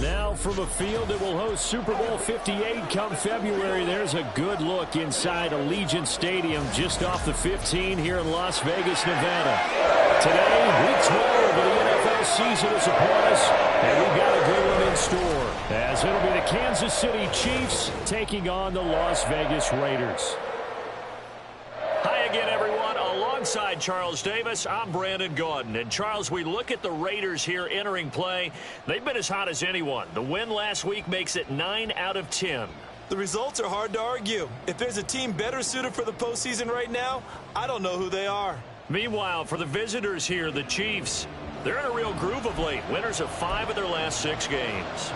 Now from a field that will host Super Bowl 58 come February, there's a good look inside Allegiant Stadium just off the 15 here in Las Vegas, Nevada. Today, Week 12 of the NFL season is upon us, and we've got a good one in store, as it'll be the Kansas City Chiefs taking on the Las Vegas Raiders. Hi again, everyone. Alongside Charles Davis, I'm Brandon Gaudin. And, Charles, we look at the Raiders here entering play. They've been as hot as anyone. The win last week makes it 9 out of 10. The results are hard to argue. If there's a team better suited for the postseason right now, I don't know who they are. Meanwhile, for the visitors here, the Chiefs, they're in a real groove of late. Winners of 5 of their last 6 games.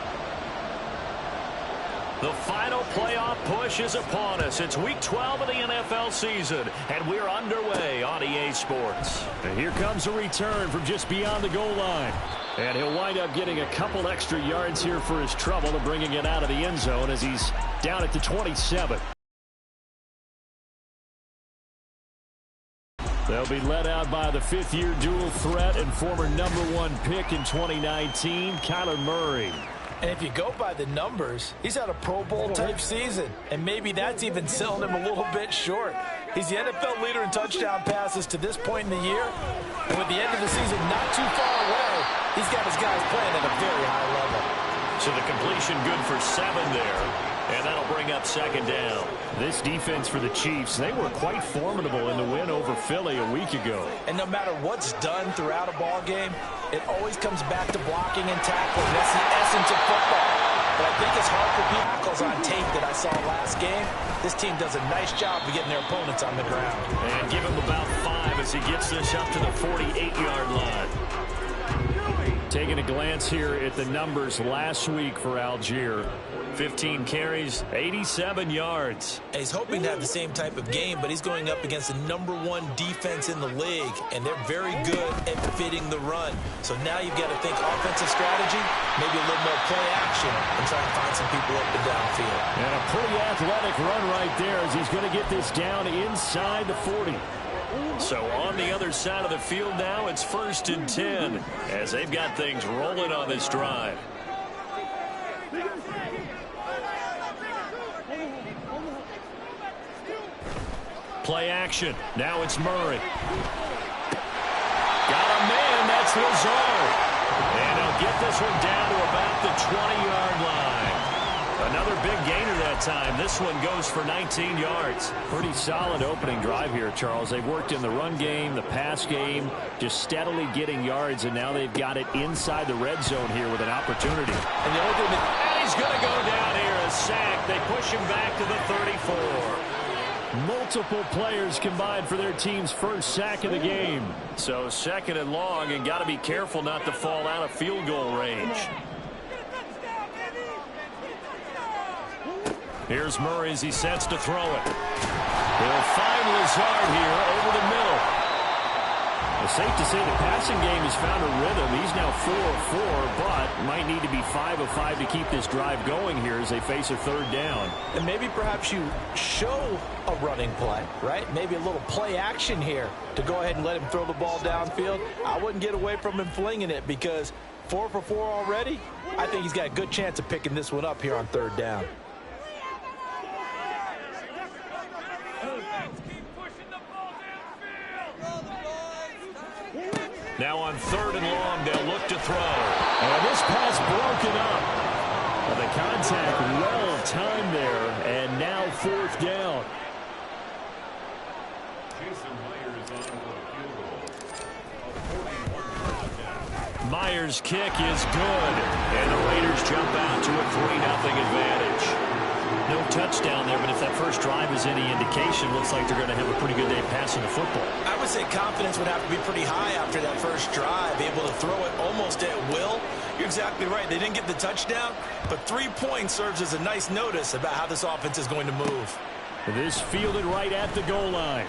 The final playoff push is upon us. It's Week 12 of the NFL season, and we're underway on EA Sports. And here comes a return from just beyond the goal line. And he'll wind up getting a couple extra yards here for his trouble and bringing it out of the end zone as he's down at the 27. They'll be led out by the fifth-year dual threat and former #1 pick in 2019, Kyler Murray. And if you go by the numbers, he's had a Pro Bowl-type season. And maybe that's even selling him a little bit short. He's the NFL leader in touchdown passes to this point in the year. And with the end of the season not too far away, he's got his guys playing at a very high level. So the completion good for 7 there. And that'll bring up 2nd down. This defense for the Chiefs, they were quite formidable in the win over Philly a week ago. And no matter what's done throughout a ball game, it always comes back to blocking and tackling. That's the essence of football. But I think it's hard for tackles on tape that I saw last game. This team does a nice job of getting their opponents on the ground. And give him about 5 as he gets this up to the 48-yard line. Taking a glance here at the numbers last week for Algier. 15 carries, 87 yards. And he's hoping to have the same type of game, but he's going up against the #1 defense in the league, and they're very good at fitting the run. So now you've got to think offensive strategy, maybe a little more play action, and try and find some people up and downfield. And a pretty athletic run right there as he's going to get this down inside the 40. So on the other side of the field now, it's 1st and 10 as they've got things rolling on this drive. Play action. Now it's Murray. Got a man. That's Lazard. And he'll get this one down to about the 20-yard line. Another big gainer that time. This one goes for 19 yards. Pretty solid opening drive here, Charles. They've worked in the run game, the pass game, just steadily getting yards, and now they've got it inside the red zone here with an opportunity. And the only thing that he's going to go down here, a sack. They push him back to the 34. Multiple players combined for their team's first sack of the game. So 2nd and long, and got to be careful not to fall out of field goal range. Here's Murray as he sets to throw it. He'll find Lazard here over the middle. It's safe to say the passing game has found a rhythm. He's now 4 of 4, but might need to be 5 of 5 to keep this drive going here as they face a 3rd down. And maybe perhaps you show a running play, right? Maybe a little play action here to go ahead and let him throw the ball downfield. I wouldn't get away from him flinging it because 4 for 4 already. I think he's got a good chance of picking this one up here on 3rd down. Now on 3rd and long, they'll look to throw. And this pass broken up. Well, the contact well timed there, and now 4th down. Myers' kick is good, and the Raiders jump out to a 3-0 advantage. No touchdown there, but if that first drive is any indication, looks like they're going to have a pretty good day passing the football. I would say confidence would have to be pretty high after that first drive, able to throw it almost at will. You're exactly right. They didn't get the touchdown, but 3 points serves as a nice notice about how this offense is going to move. This fielded right at the goal line.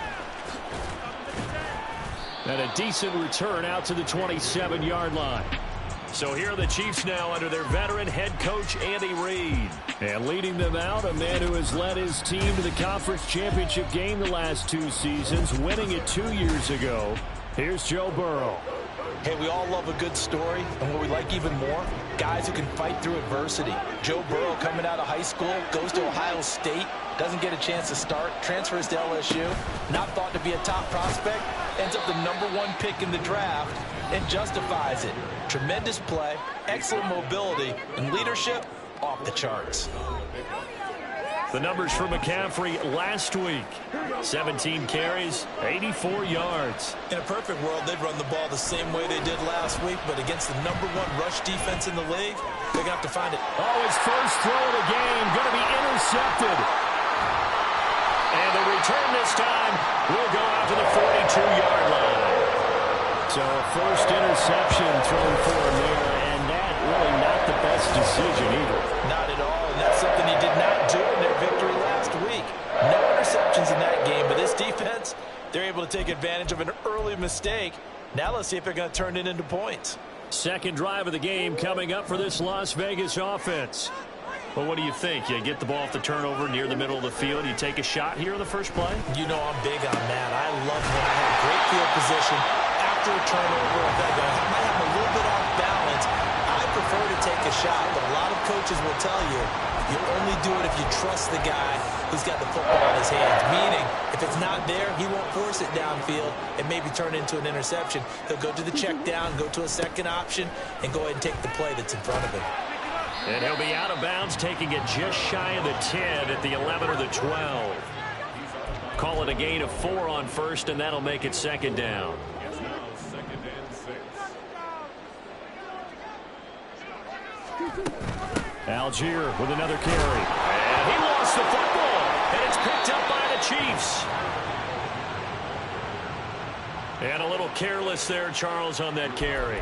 And a decent return out to the 27-yard line. So here are the Chiefs now under their veteran head coach, Andy Reid. And leading them out, a man who has led his team to the conference championship game the last 2 seasons, winning it 2 years ago. Here's Joe Burrow. Hey, we all love a good story, and what we like even more, guys who can fight through adversity. Joe Burrow coming out of high school, goes to Ohio State, doesn't get a chance to start, transfers to LSU, not thought to be a top prospect, ends up the #1 pick in the draft, and justifies it. Tremendous play, excellent mobility, and leadership off the charts. The numbers for McCaffrey last week. 17 carries, 84 yards. In a perfect world, they'd run the ball the same way they did last week, but against the #1 rush defense in the league, they're going to have to find it. Oh, his first throw of the game going to be intercepted. And the return this time will go out to the 42-yard line. So a first interception thrown for him there, and that really not the best decision either. Not at all, and that's something he did not do in their victory last week. No interceptions in that game, but this defense, they're able to take advantage of an early mistake. Now let's see if they're going to turn it into points. Second drive of the game coming up for this Las Vegas offense. Well, what do you think? You get the ball off the turnover near the middle of the field. You take a shot here in the first play? You know I'm big on that. I love when I have great field position after a turnover. If I might have a little bit off balance, I prefer to take a shot. But a lot of coaches will tell you, you only do it if you trust the guy who's got the football in his hands. Meaning, if it's not there, he won't force it downfield and maybe turn it into an interception. He'll go to the check down, go to a second option, and go ahead and take the play that's in front of him. And he'll be out of bounds, taking it just shy of the 10 at the 11 or the 12. Call it a gain of 4 on first, and that'll make it second down. Algier with another carry. And he lost the football, and it's picked up by the Chiefs. And a little careless there, Charles, on that carry.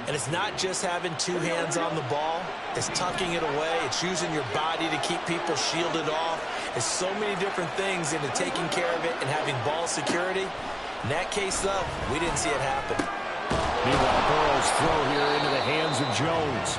And it's not just having two hands on the ball. It's tucking it away. It's using your body to keep people shielded off. There's so many different things into taking care of it and having ball security. In that case, though, we didn't see it happen. Meanwhile, Burrow's throw here into the hands of Jones.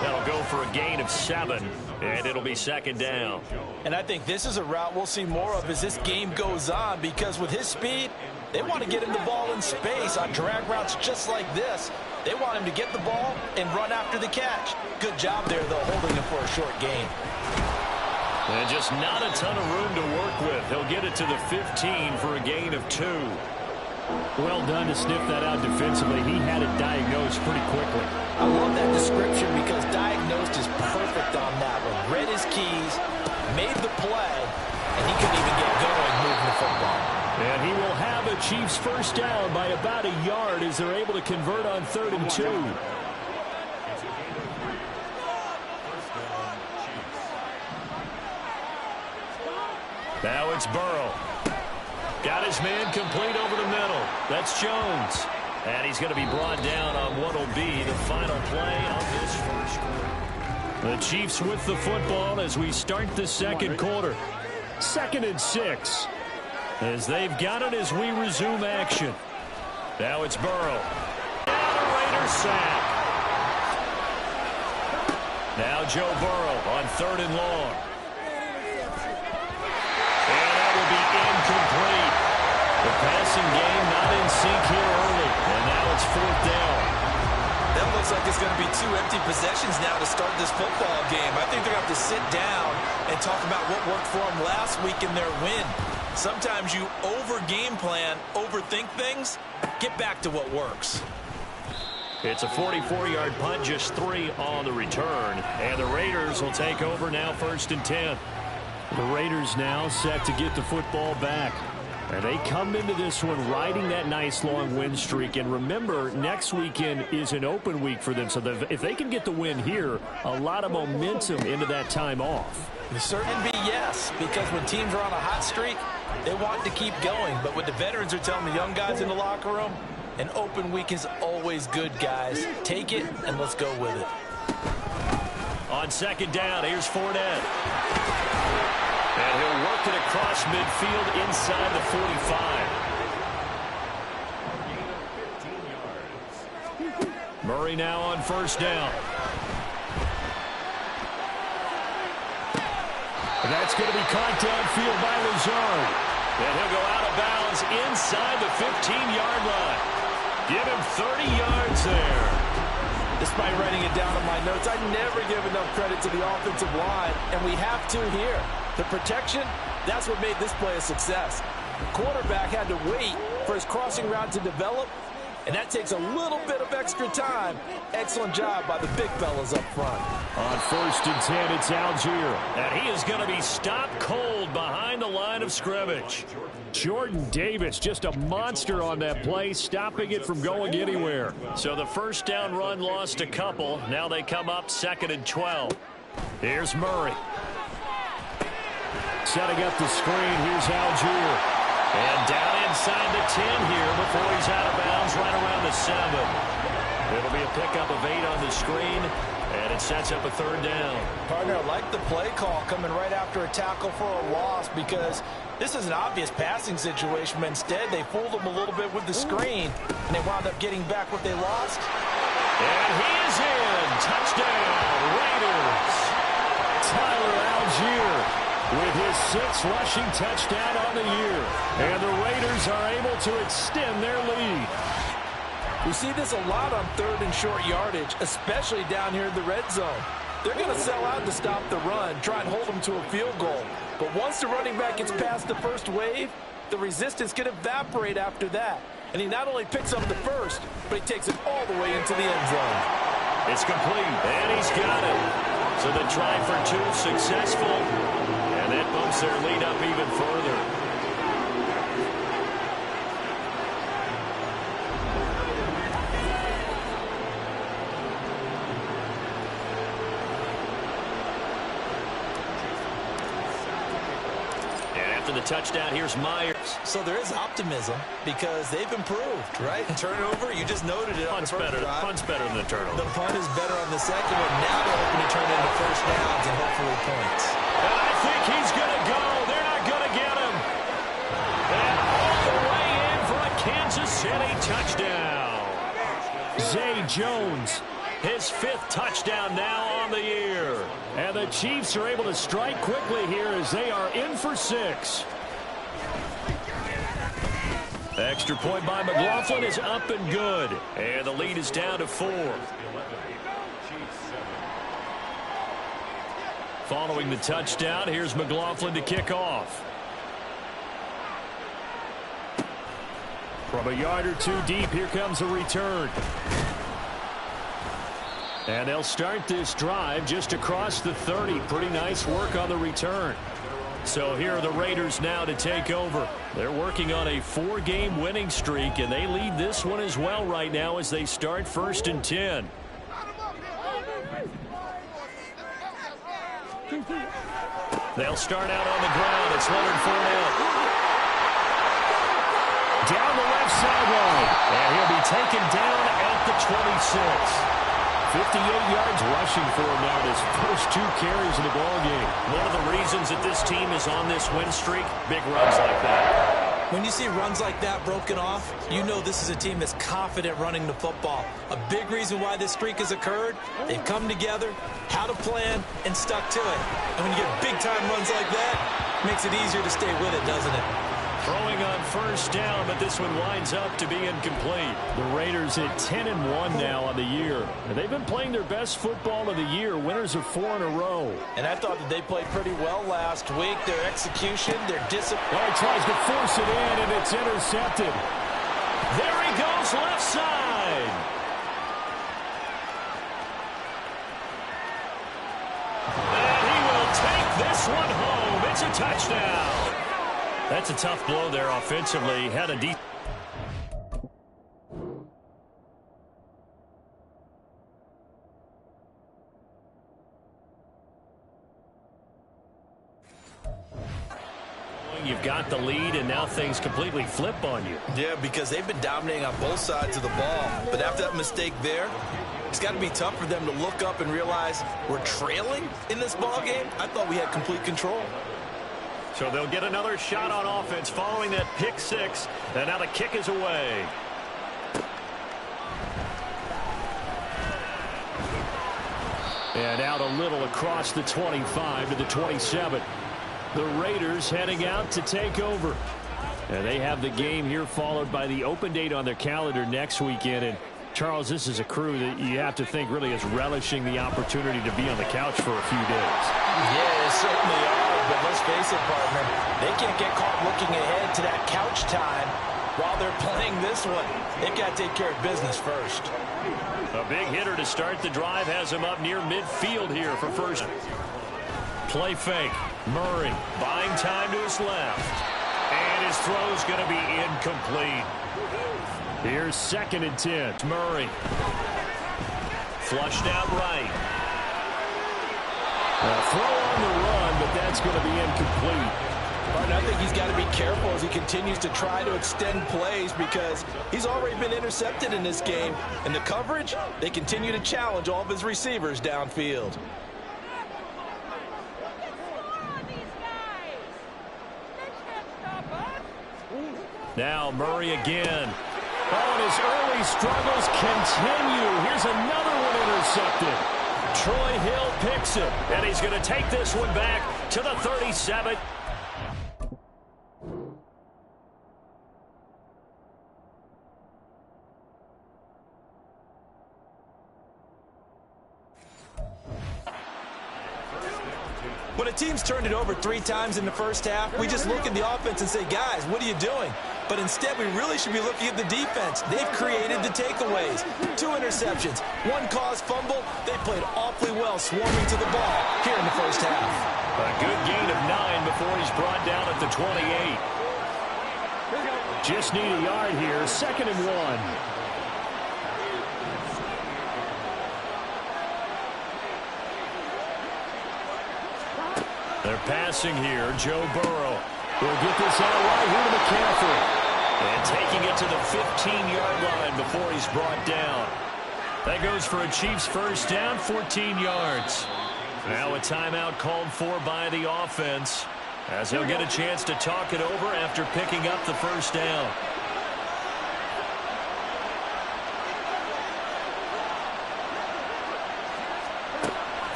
That'll go for a gain of 7, and it'll be second down. And I think this is a route we'll see more of as this game goes on, because with his speed, they want to get him the ball in space on drag routes just like this. They want him to get the ball and run after the catch. Good job there, though, holding him for a short gain. And just not a ton of room to work with. He'll get it to the 15 for a gain of 2. Well done to sniff that out defensively. He had it diagnosed pretty quickly. I love that description because diagnosed is perfect on that one. Read his keys, made the play, and he couldn't even get going moving the football. And he will have a Chiefs first down by about a yard as they're able to convert on 3rd and 2. Now it's Burrow. Got his man complete over the middle. That's Jones. And he's going to be brought down on what will be the final play of this first quarter. The Chiefs with the football as we start the second quarter. 2nd and 6. As they've got it as we resume action. Now it's Burrow. And a Raiders sack. Now Joe Burrow on 3rd and long. And that will be incomplete. The passing game not in sync here early. And now it's 4th down. That looks like it's going to be 2 empty possessions now to start this football game. I think they're going to have to sit down and talk about what worked for them last week in their win. Sometimes you over-game plan, overthink things. Get back to what works. It's a 44-yard punt, just 3 on the return. And the Raiders will take over now 1st and 10. The Raiders now set to get the football back. And they come into this one riding that nice long win streak. And remember, next weekend is an open week for them. So if they can get the win here, a lot of momentum into that time off. It certainly be yes, because when teams are on a hot streak, they want to keep going. But what the veterans are telling the young guys in the locker room, an open week is always good, guys. Take it, and let's go with it. On 2nd down, here's Fournette. And he'll work it across midfield inside the 45. Murray now on 1st down. And that's going to be caught downfield by Lazard. And he'll go out of bounds inside the 15-yard line. Give him 30 yards there. Despite writing it down in my notes, I never give enough credit to the offensive line, and we have to here. The protection, that's what made this play a success. Quarterback had to wait for his crossing route to develop, and that takes a little bit of extra time. Excellent job by the big fellas up front. On 1st and 10, it's Algier. And he is going to be stopped cold behind the line of scrimmage. Jordan Davis, just a monster on that play, stopping it from going anywhere. So the first down run lost a couple. Now they come up 2nd and 12. Here's Murray. Setting up the screen, here's Algier. And down inside the 10 here before he's out of bounds right around the 7. It'll be a pickup of 8 on the screen, and it sets up a 3rd down. Partner, I like the play call coming right after a tackle for a loss because this is an obvious passing situation, but instead they fooled him a little bit with the screen, and they wound up getting back what they lost. And he is in. Touchdown, Raiders. Tyler Algier with his 6th rushing touchdown on the year. And the Raiders are able to extend their lead. We see this a lot on 3rd and short yardage, especially down here in the red zone. They're going to sell out to stop the run, try and hold them to a field goal. But once the running back gets past the first wave, the resistance can evaporate after that. And he not only picks up the first, but he takes it all the way into the end zone. It's complete, and he's got it. So the try for 2 successful. And that bumps their lead up even further. And after the touchdown, here's Myers. So there is optimism because they've improved, right? Turnover, you just noted it. Punt's better than the turnover. The punt is better on the second one. Now they're hoping to turn it into first downs and hopefully points. And I think he's going to go. They're not going to get him. And all the way in for a Kansas City touchdown. Zay Jones, his 5th touchdown now on the year. And the Chiefs are able to strike quickly here as they are in for 6. Extra point by McLaughlin is up and good. And the lead is down to 4. Following the touchdown, here's McLaughlin to kick off. From a yard or 2 deep, here comes a return. And they'll start this drive just across the 30. Pretty nice work on the return. So here are the Raiders now to take over. They're working on a 4-game winning streak, and they lead this one as well right now as they start 1st and 10. They'll start out on the ground. It's Leonard Fournette. Down the left sideline. And he'll be taken down at the 26. 58 yards rushing for him now in his first 2 carries in the ballgame. One of the reasons that this team is on this win streak, big runs like that. When you see runs like that broken off, you know this is a team that's confident running the football. A big reason why this streak has occurred, they've come together, had a plan, and stuck to it. And when you get big-time runs like that, it makes it easier to stay with it, doesn't it? Throwing on 1st down, but this one winds up to be incomplete. The Raiders at 10-1 now on the year. And they've been playing their best football of the year, winners of 4 in a row. And I thought that they played pretty well last week. Their execution, their discipline. Oh, he tries to force it in, and it's intercepted. There he goes, left side. And he will take this one home. It's a touchdown. That's a tough blow there offensively. Had a deep. You've got the lead, and now things completely flip on you. Yeah, because they've been dominating on both sides of the ball. But after that mistake there, it's got to be tough for them to look up and realize we're trailing in this ball game. I thought we had complete control. So they'll get another shot on offense following that pick 6. And now the kick is away. And out a little across the 25 to the 27. The Raiders heading out to take over. And they have the game here followed by the open date on their calendar next weekend. And Charles, this is a crew that you have to think really is relishing the opportunity to be on the couch for a few days. Yeah, they certainly are, but let's face it, partner, they can't get caught looking ahead to that couch time while they're playing this one. They've got to take care of business first. A big hitter to start the drive has him up near midfield here for first. Play fake. Murray buying time to his left. And his throw's going to be incomplete. Here's 2nd and 10. Murray. Flushed out right. Throw on the run, but that's going to be incomplete. Martin, I think he's got to be careful as he continues to try to extend plays because he's already been intercepted in this game. And the coverage, they continue to challenge all of his receivers downfield. Now Murray again. Oh, and his early struggles continue. Here's another one intercepted. Troy Hill picks it, and he's going to take this one back to the 37. When a team's turned it over 3 times in the first half, we just look at the offense and say, guys, what are you doing? But instead, we really should be looking at the defense. They've created the takeaways. 2 interceptions, 1 caused fumble. They played awfully well swarming to the ball here in the first half. A good gain of 9 before he's brought down at the 28. Just need a yard here. 2nd and 1. They're passing here. Joe Burrow will get this out right here to McCaffrey. And taking it to the 15-yard line before he's brought down. That goes for a Chiefs first down, 14 yards. Now a timeout called for by the offense as he'll get a chance to talk it over after picking up the first down.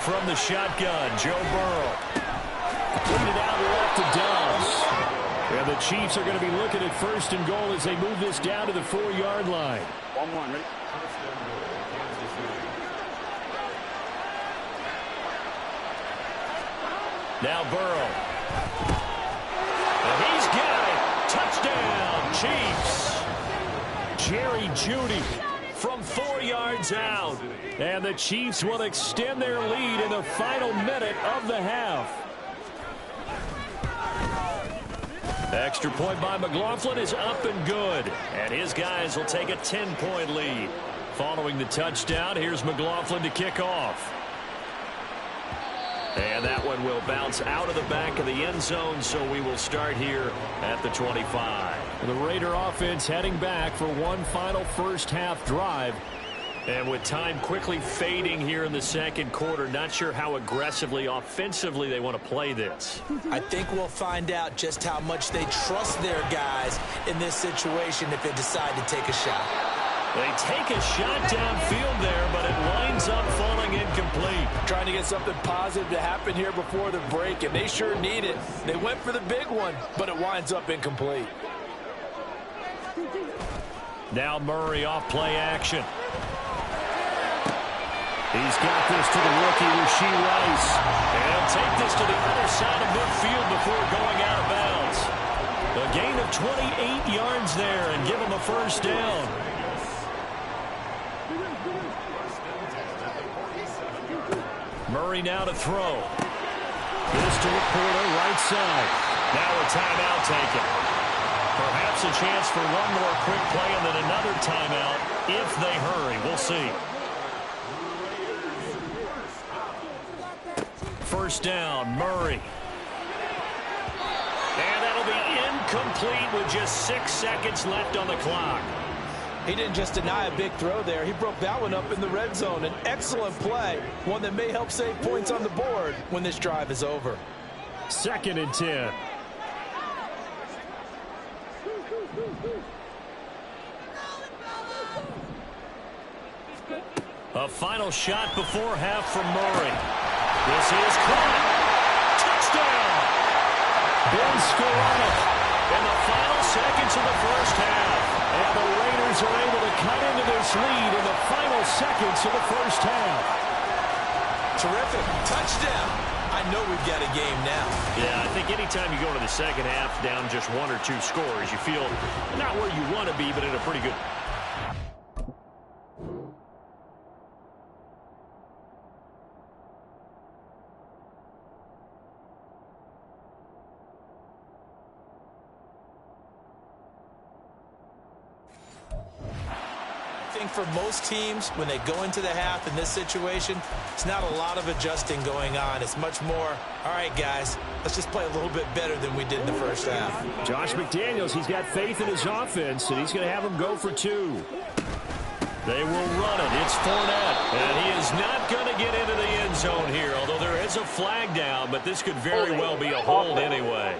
From the shotgun, Joe Burrow. Put it out left to Dobbs. And the Chiefs are going to be looking at 1st and goal as they move this down to the 4-yard line. 1-1, ready? Now Burrow. And he's got it. Touchdown, Chiefs. Jerry Jeudy From 4 yards out. And the Chiefs will extend their lead in the final minute of the half. Extra point by McLaughlin is up and good. And his guys will take a 10-point lead. Following the touchdown, here's McLaughlin to kick off. And that one will bounce out of the back of the end zone, so we will start here at the 25. The Raider offense heading back for one final first-half drive. And with time quickly fading here in the second quarter, not sure how aggressively, offensively they want to play this. I think we'll find out just how much they trust their guys in this situation if they decide to take a shot. They take a shot downfield there, but it winds up falling incomplete. Trying to get something positive to happen here before the break, and they sure need it. They went for the big one, but it winds up incomplete. Now Murray off play action. He's got this to the rookie, Rashee Rice. And take this to the other side of midfield before going out of bounds. A gain of 28 yards there and give him a first down. Murray now to throw. This to Laporta, right side. Now a timeout taken. Perhaps a chance for one more quick play and then another timeout if they hurry. We'll see. First down, Murray. And that'll be incomplete with just 6 seconds left on the clock. He didn't just deny a big throw there. He broke that one up in the red zone. An excellent play, one that may help save points on the board when this drive is over. 2nd and 10. A final shot before half from Murray. This is caught. Touchdown! Ben Skowronek. And the final seconds of the first half. And the Raiders are able to cut into this lead in the final seconds of the first half. Terrific. Touchdown. I know we've got a game now. Yeah, I think anytime you go into the second half down just 1 or 2 scores, you feel not where you want to be, but in a pretty good... I think for most teams, when they go into the half in this situation, it's not a lot of adjusting going on. It's much more, all right, guys, let's just play a little bit better than we did in the first half. Josh McDaniels, he's got faith in his offense, and he's going to have them go for 2. They will run it. It's Fournette. And he is not going to get into the end zone here, although there is a flag down, but this could very well be a hold anyway.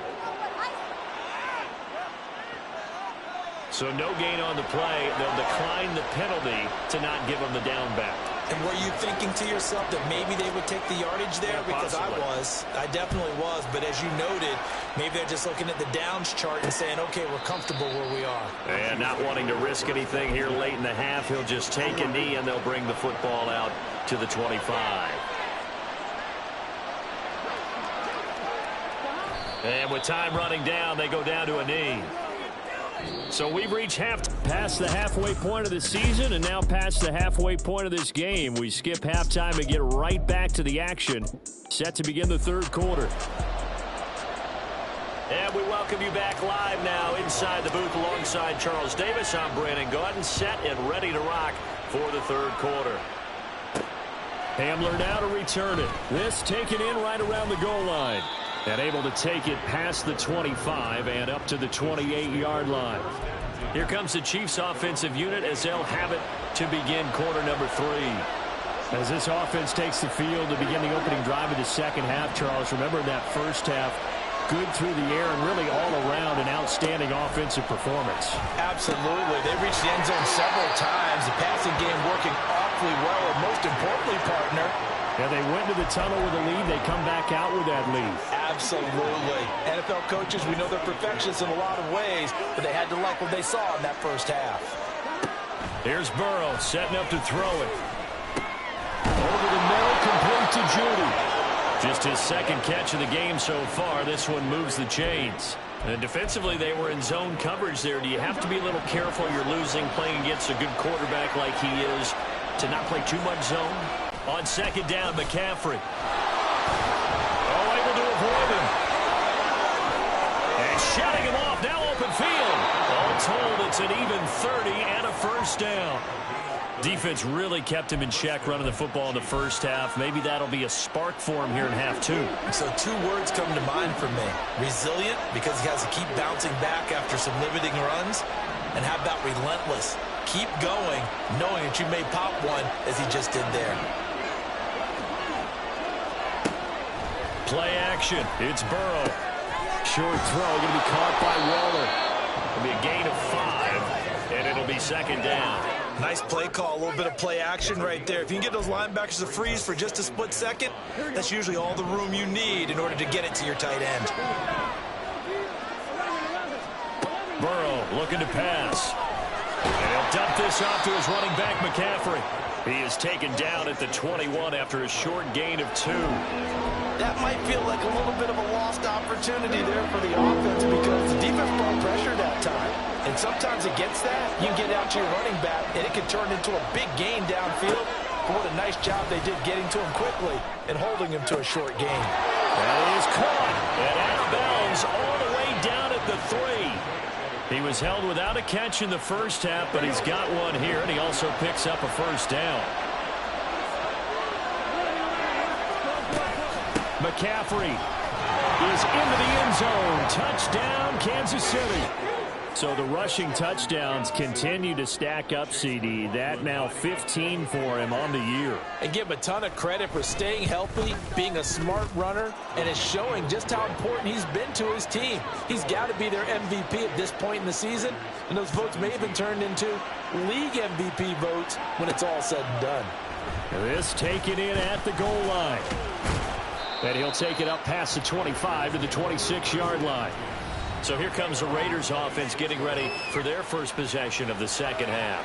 So no gain on the play. They'll decline the penalty to not give them the down back. And were you thinking to yourself that maybe they would take the yardage there? Yeah, because possibly. I definitely was. But as you noted, maybe they're just looking at the downs chart and saying, okay, we're comfortable where we are. And not wanting to risk anything here late in the half, he'll just take a knee and they'll bring the football out to the 25. And with time running down, they go down to a knee. So we've reached past the halfway point of the season and now past the halfway point of this game. We skip halftime and get right back to the action. Set to begin the third quarter. And we welcome you back live now inside the booth alongside Charles Davis. I'm Brandon Gaudin, set and ready to rock for the third quarter. Hamler now to return it. This taken in right around the goal line. And able to take it past the 25 and up to the 28-yard line. Here comes the Chiefs offensive unit as they'll have it to begin quarter number 3. As this offense takes the field to begin the opening drive of the second half, Charles, remember in that first half, good through the air and really all around an outstanding offensive performance. Absolutely. They reached the end zone several times. The passing game working awfully well, and most importantly, partner, yeah, they went to the tunnel with a lead. They come back out with that lead. Absolutely. NFL coaches, we know they're perfectionists in a lot of ways, but they had to like what they saw in that first half. Here's Burrow setting up to throw it. Over the middle, complete to Judy. Just his second catch of the game so far. This one moves the chains. And defensively, they were in zone coverage there. Do you have to be a little careful? You're losing, playing against a good quarterback like he is, to not play too much zone? On second down, McCaffrey. Oh, able to avoid him. And shutting him off, now open field. All told, it's an even 30 and a first down. Defense really kept him in check running the football in the first half. Maybe that'll be a spark for him here in half 2. So 2 words come to mind for me. Resilient, because he has to keep bouncing back after some limiting runs. And how about relentless? Keep going, knowing that you may pop one, as he just did there. Play action. It's Burrow. Short throw going to be caught by Waller. It'll be a gain of 5, and it'll be second down. Nice play call, a little bit of play action right there. If you can get those linebackers to freeze for just a split second, that's usually all the room you need in order to get it to your tight end. Burrow looking to pass. And he'll dump this off to his running back, McCaffrey. He is taken down at the 21 after a short gain of 2. That might feel like a little bit of a lost opportunity there for the offense because the defense brought pressure that time. And sometimes against that, you can get out to your running back, and it can turn into a big gain downfield. But what a nice job they did getting to him quickly and holding him to a short gain. That is caught and out of bounds all the way down at the 3. He was held without a catch in the first half, but he's got one here, and he also picks up a first down. McCaffrey is into the end zone. Touchdown, Kansas City. So the rushing touchdowns continue to stack up, CD. That now 15 for him on the year. And give him a ton of credit for staying healthy, being a smart runner, and it's showing just how important he's been to his team. He's got to be their MVP at this point in the season, and those votes may have been turned into league MVP votes when it's all said and done. This taken in at the goal line. And he'll take it up past the 25 to the 26-yard line. So here comes the Raiders offense getting ready for their first possession of the second half.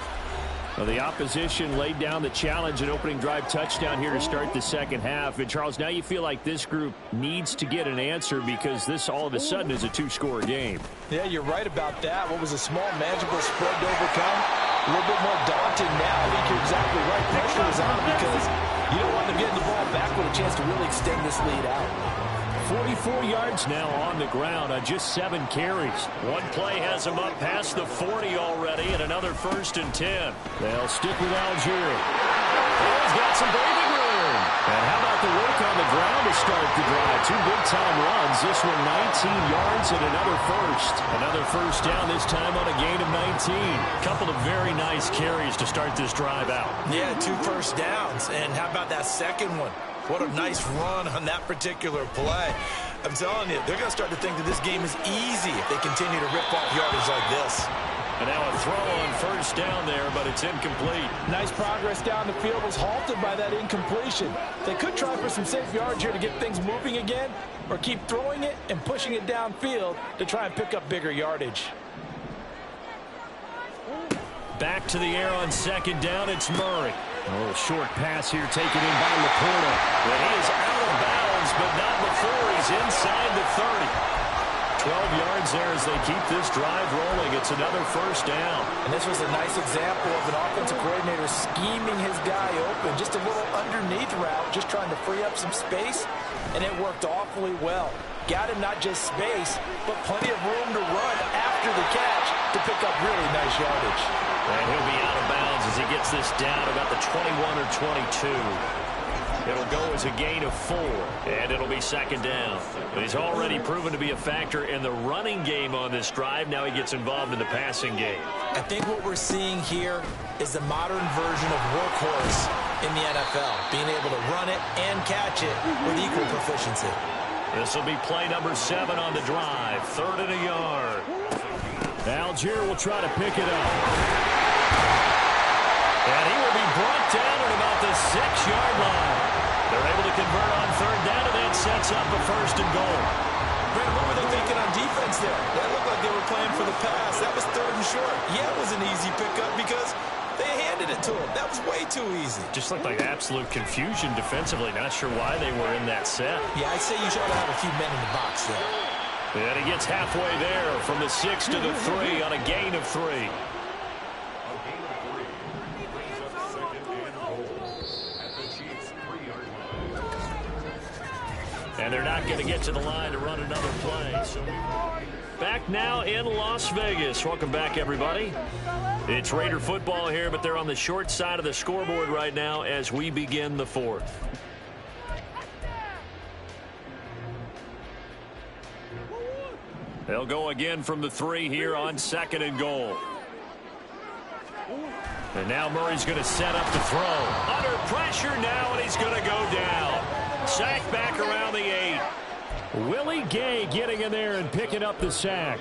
Well, the opposition laid down the challenge, an opening drive touchdown here to start the second half. And, Charles, now you feel like this group needs to get an answer because this all of a sudden is a two-score game. Yeah, you're right about that. What was a small, manageable spread to overcome, a little bit more daunting now. I think you're exactly right. Pressure is on because you don't want them getting the ball back with a chance to really extend this lead out. 44 yards now on the ground on just 7 carries. One play has him up past the 40 already, and another 1st and 10. They'll stick with Algier. He's got some breathing room. And how about the work on the ground to start the drive? 2 big-time runs. This one 19 yards and another first. Another first down, this time on a gain of 19. Couple of very nice carries to start this drive out. Yeah, 2 first downs. And how about that second one? What a nice run on that particular play. I'm telling you, they're going to start to think that this game is easy if they continue to rip off yardage like this. And now a throw on first down there, but it's incomplete. Nice progress down the field was halted by that incompletion. They could try for some safe yards here to get things moving again, or keep throwing it and pushing it downfield to try and pick up bigger yardage. Back to the air on second down, it's Murray. A little short pass here taken in by Laporta. But he is out of bounds, but not before he's inside the 30. 12 yards there as they keep this drive rolling. It's another first down. And this was a nice example of an offensive coordinator scheming his guy open. Just a little underneath route, just trying to free up some space, and it worked awfully well. Got him not just space, but plenty of room to run after the catch to pick up really nice yardage. And he'll be out of bounds as he gets this down about the 21 or 22. It'll go as a gain of 4, and it'll be second down. But he's already proven to be a factor in the running game on this drive. Now he gets involved in the passing game. I think what we're seeing here is the modern version of workhorse in the NFL, being able to run it and catch it with equal proficiency. This will be play number 7 on the drive. 3rd and a yard. Algier will try to pick it up. And he will be brought down at about the 6-yard line. They're able to convert on 3rd down, and that sets up a 1st and goal. Brent, what were they thinking on defense there? That looked like they were playing for the pass. That was 3rd and short. Yeah, it was an easy pickup because they handed it to him. That was way too easy. Just looked like absolute confusion defensively. Not sure why they were in that set. Yeah, I'd say you should have a few men in the box there. And he gets halfway there from the 6 to the 3 on a gain of 3. And they're not going to get to the line to run another play. So back now in Las Vegas. Welcome back, everybody. It's Raider football here, but they're on the short side of the scoreboard right now as we begin the 4th. They'll go again from the 3 here on 2nd and goal. And now Murray's going to set up the throw. Under pressure now, and he's going to go down. Sack back around the 8. Willie Gay getting in there and picking up the sack.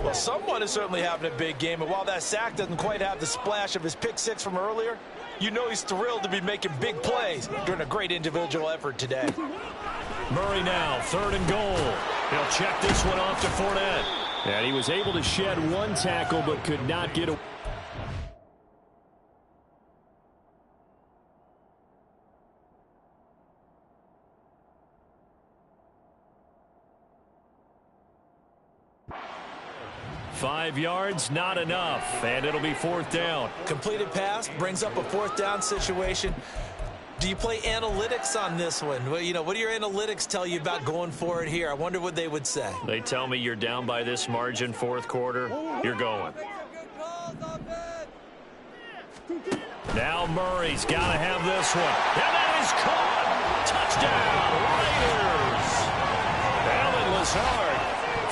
Well, someone is certainly having a big game, and while that sack doesn't quite have the splash of his pick 6 from earlier, you know he's thrilled to be making big plays during a great individual effort today. Murray now, 3rd and goal. He'll check this one off to Fournette. And he was able to shed 1 tackle but could not get away. Five yards, not enough, and it'll be 4th down. Completed pass brings up a 4th down situation. Do you play analytics on this one? Well, you know, what do your analytics tell you about going for it here? I wonder what they would say. They tell me you're down by this margin, 4th quarter, you're going. Now Murray's got to have this one. And that is caught. Touchdown, Raiders. Alan Lazard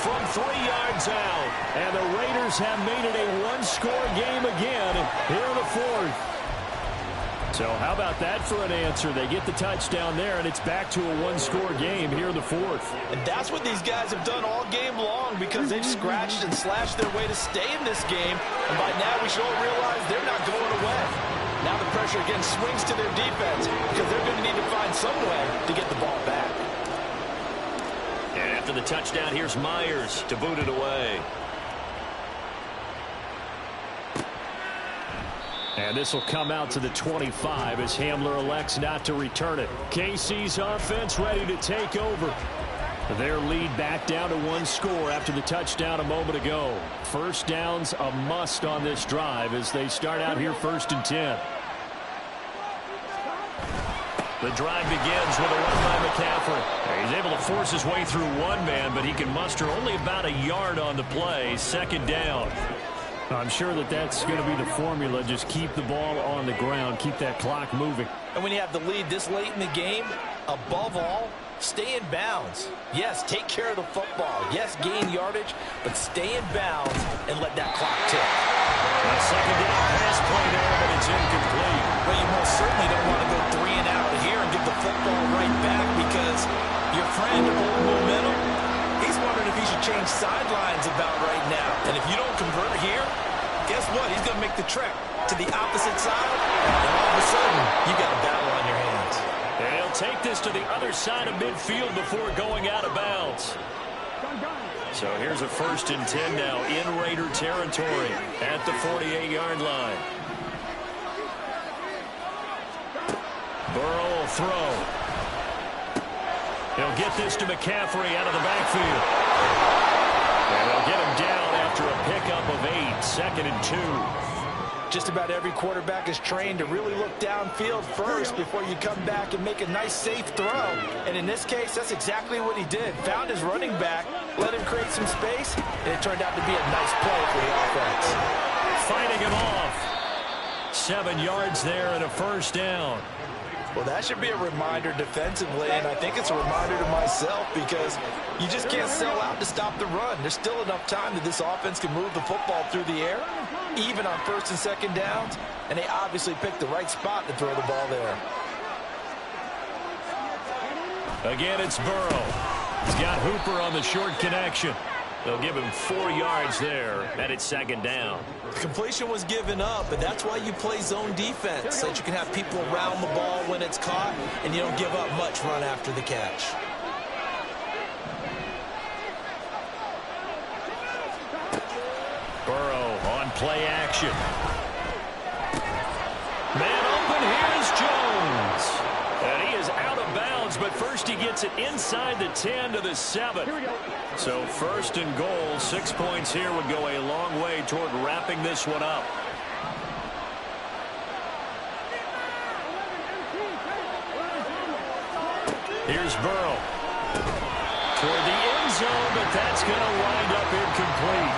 from 3 yards out. And the Raiders have made it a 1-score game again here in the 4th. So how about that for an answer? They get the touchdown there, and it's back to a 1-score game here in the 4th. And that's what these guys have done all game long because they've scratched and slashed their way to stay in this game. And by now we should all realize they're not going away. Now the pressure again swings to their defense because they're going to need to find some way to get the ball back. And at after the touchdown. Here's Myers to boot it away. And this will come out to the 25 as Hamler elects not to return it. KC's offense ready to take over. Their lead back down to one score after the touchdown a moment ago. First down's a must on this drive as they start out here 1st and 10. The drive begins with a run by McCaffrey. He's able to force his way through one man, but he can muster only about a yard on the play. 2nd down. I'm sure that that's going to be the formula. Just keep the ball on the ground. Keep that clock moving. And when you have the lead this late in the game, above all, stay in bounds. Yes, take care of the football. Yes, gain yardage, but stay in bounds and let that clock tick. A 2nd down pass play there, but it's incomplete. Well, you most certainly don't want to go 3 and out here and give the football right back because your friend, Old Momentum, he's wondering if he should change sidelines about right now. And if you don't convert here, guess what? He's going to make the trek to the opposite side, and all of a sudden, you got a battle on your hands. And he'll take this to the other side of midfield before going out of bounds. So here's a 1st and 10 now in Raider territory at the 48-yard line. Burrow will throw. He'll get this to McCaffrey out of the backfield. And they'll get him down after a pickup of 8, 2nd and 2. Just about every quarterback is trained to really look downfield first before you come back and make a nice, safe throw. And in this case, that's exactly what he did. Found his running back, let him create some space, and it turned out to be a nice play for the offense. Fighting him off. 7 yards there and a 1st down. Well, that should be a reminder defensively, and I think it's a reminder to myself because you just can't sell out to stop the run. There's still enough time that this offense can move the football through the air, even on 1st and 2nd downs, and they obviously picked the right spot to throw the ball there. Again, it's Burrow. He's got Hooper on the short connection. They'll give him 4 yards there, and it's 2nd down. The completion was given up, but that's why you play zone defense, so that you can have people around the ball when it's caught, and you don't give up much run after the catch. Burrow on play action. Man open, here's Jones. And he is out of bounds, but first he gets it inside the 10 to the 7. So 1st and goal, 6 points here would go a long way toward wrapping this one up. Here's Burrow. Toward the end zone, but that's going to wind up incomplete.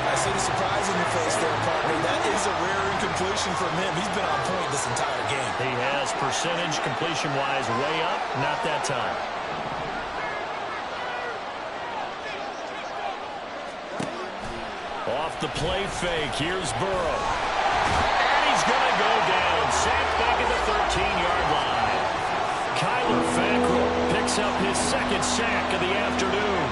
I see the surprise in your face there, partner. That is a rare incompletion from him. He's been on point this entire game. He has percentage completion-wise way up, not that time. Off the play fake, here's Burrow. And he's going to go down. Sacked back at the 13-yard line. Kyler Fackrell picks up his 2nd sack of the afternoon.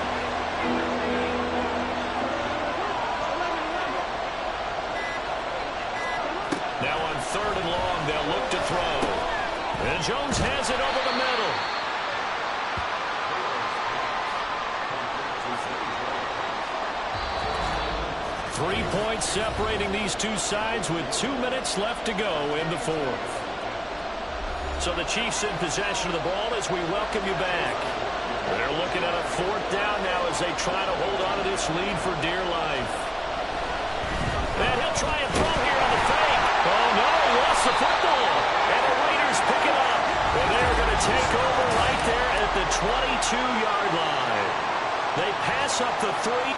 Now on 3rd and long, they'll look to throw. And Jones has it over the middle. Three points separating these two sides with 2 minutes left to go in the 4th. So the Chiefs in possession of the ball as we welcome you back. They're looking at a 4th down now as they try to hold on to this lead for dear life. And he'll try and throw here on the fake. Oh, no, he lost the football. And the Raiders pick it up. And they're going to take over right there at the 22-yard line. They pass up the 3.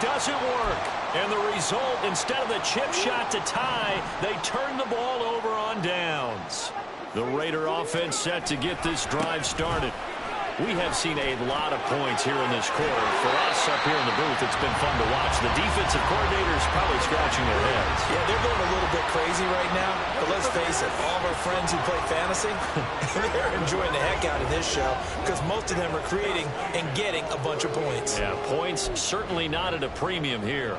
Doesn't work. And the result, instead of the chip shot to tie, they turn the ball over on downs. The Raider offense set to get this drive started. We have seen a lot of points here in this quarter. For us up here in the booth, it's been fun to watch. The defensive coordinators probably scratching their heads. Yeah, they're going a little bit crazy right now. But let's face it, all of our friends who play fantasy, they're enjoying the heck out of this show because most of them are creating and getting a bunch of points. Yeah, points certainly not at a premium here.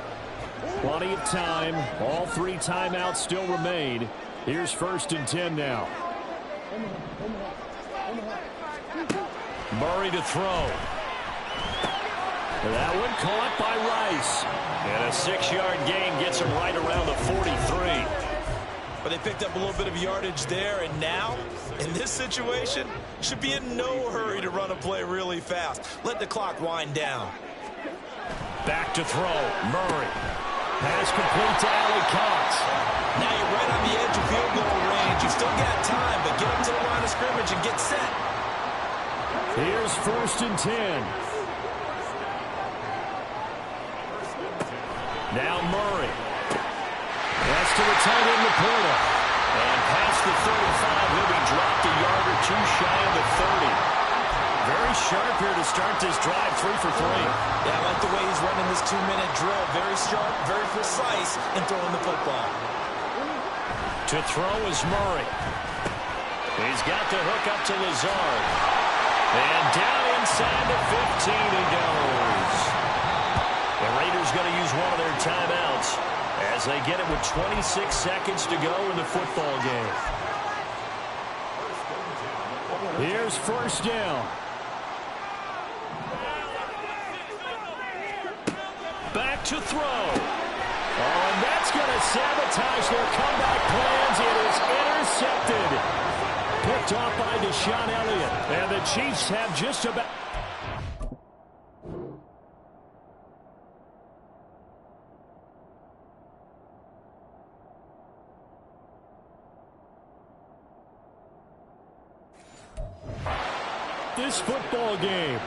Plenty of time. All 3 timeouts still remain. Here's 1st and 10 now. Murray to throw. That one caught by Rice. And a 6-yard gain gets him right around the 43. But they picked up a little bit of yardage there, and now, in this situation, should be in no hurry to run a play really fast. Let the clock wind down. Back to throw. Murray. Pass complete to Allie Cox. Now you're right on the edge of field goal range. You've still got time, but get up to the line of scrimmage and get set. Here's 1st and 10. Now Murray. Pass to the tight end, Laporta. And past the 35, he'll be dropped a yard or 2 shy of the 30. Very sharp here to start this drive, 3 for 3. Yeah, I like the way he's running this 2-minute drill. Very sharp, very precise in throwing the football. To throw is Murray. He's got the hook up to Lazard. And down inside the 15 he goes. The Raiders going to use one of their timeouts as they get it with 26 seconds to go in the football game. Here's 1st down. Back to throw. Oh, and that's going to sabotage their comeback plans. It is intercepted. Picked off by Deshaun Elliott. And the Chiefs have just about... this football game.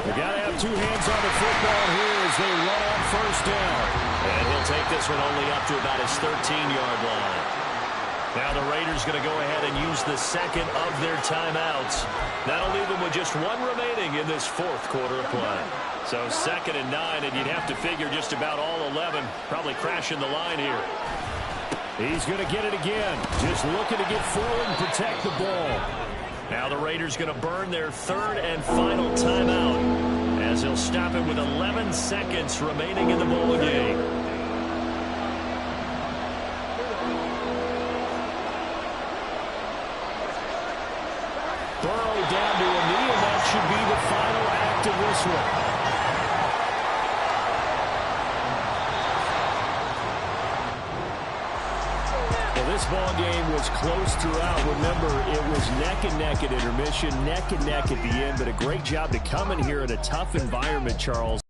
They got to have 2 hands on the football here as they run on 1st down. And he'll take this one only up to about his 13-yard line. Now the Raiders going to go ahead and use the 2nd of their timeouts. That'll leave them with just 1 remaining in this 4th quarter of play. So 2nd and 9, and you'd have to figure just about all 11 probably crashing the line here. He's going to get it again. Just looking to get forward and protect the ball. Now the Raiders going to burn their 3rd and final timeout as they'll stop it with 11 seconds remaining in the ball game. Burrow down to a knee, and that should be the final act of this one. This ball game was close throughout. Remember, it was neck and neck at intermission, neck and neck at the end, but a great job to come in here in a tough environment, Charles.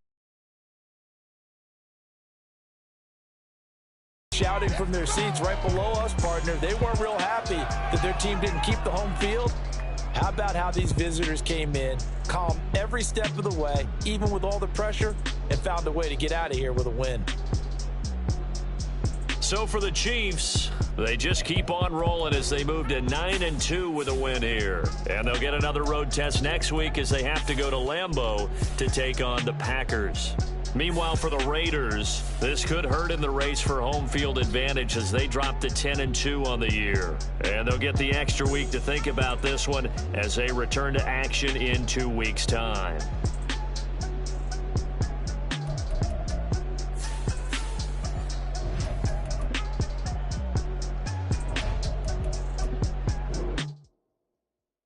Shouting from their seats right below us, partner. They weren't real happy that their team didn't keep the home field. How about how these visitors came in, calm every step of the way, even with all the pressure, and found a way to get out of here with a win. So for the Chiefs, they just keep on rolling as they move to 9-2 with a win here. And they'll get another road test next week as they have to go to Lambeau to take on the Packers. Meanwhile, for the Raiders, this could hurt in the race for home field advantage as they drop to 10-2 on the year. And they'll get the extra week to think about this one as they return to action in 2 weeks' time.